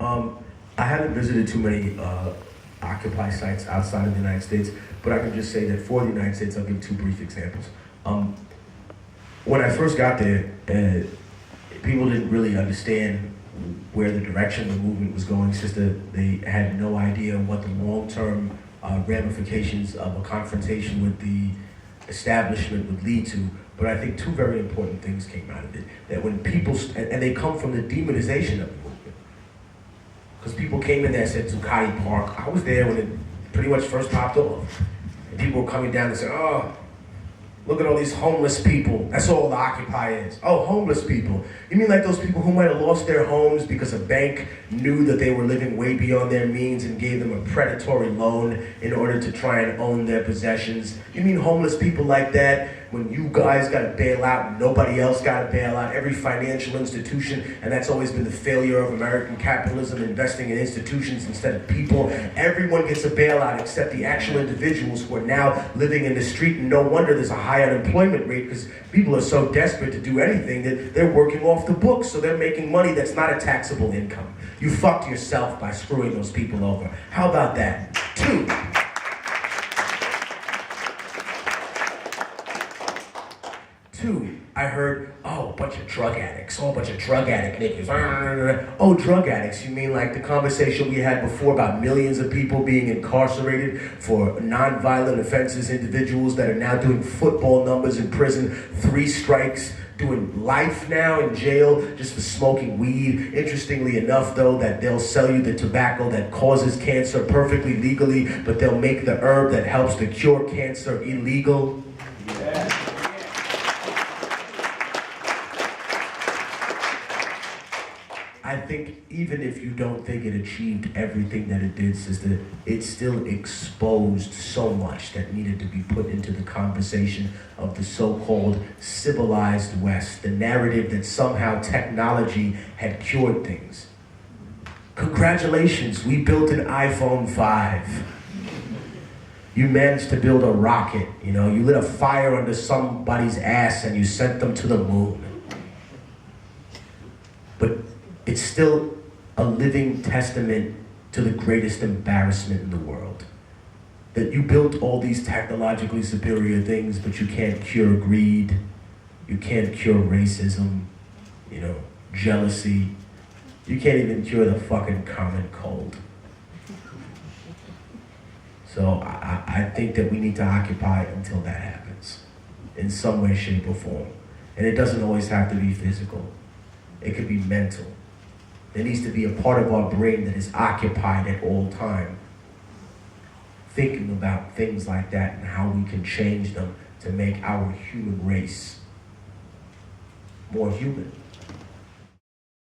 I haven't visited too many Occupy sites outside of the United States, but I can just say that for the United States, I'll give two brief examples. When I first got there, people didn't really understand where the direction the movement was going. It's just that they had no idea what the long-term ramifications of a confrontation with the establishment would lead to. But I think two very important things came out of it. That when people, and they come from the demonization of the movement. Because people came in there and said Zuccotti Park. I was there when it pretty much first popped off. And people were coming down and saying, oh, look at all these homeless people. That's all the Occupy is. Oh, homeless people. You mean like those people who might have lost their homes because a bank knew that they were living way beyond their means and gave them a predatory loan in order to try and own their possessions? You mean homeless people like that? When you guys got to bail out and nobody else got to bail out, every financial institution, and that's always been the failure of American capitalism, investing in institutions instead of people. Everyone gets a bailout except the actual individuals who are now living in the street, and no wonder there's a high unemployment rate because people are so desperate to do anything that they're working off the books, so they're making money that's not a taxable income. You fucked yourself by screwing those people over. How about that? Two, I heard, oh, a bunch of drug addicts, oh, a bunch of drug addict niggas. Oh, drug addicts, you mean like the conversation we had before about millions of people being incarcerated for non-violent offenses, individuals that are now doing football numbers in prison, 3 strikes, doing life now in jail just for smoking weed. Interestingly enough, though, that they'll sell you the tobacco that causes cancer perfectly legally, but they'll make the herb that helps to cure cancer illegal. Yeah. I think even if you don't think it achieved everything that it did, sister, it still exposed so much that needed to be put into the conversation of the so-called civilized West, the narrative that somehow technology had cured things. Congratulations, we built an iPhone 5. You managed to build a rocket, you know, you lit a fire under somebody's ass and you sent them to the moon. But it's still a living testament to the greatest embarrassment in the world. That you built all these technologically superior things, but you can't cure greed, you can't cure racism, you know, jealousy. You can't even cure the fucking common cold. So I think that we need to occupy until that happens, in some way, shape, or form. And it doesn't always have to be physical. It could be mental. There needs to be a part of our brain that is occupied at all time, thinking about things like that and how we can change them to make our human race more human.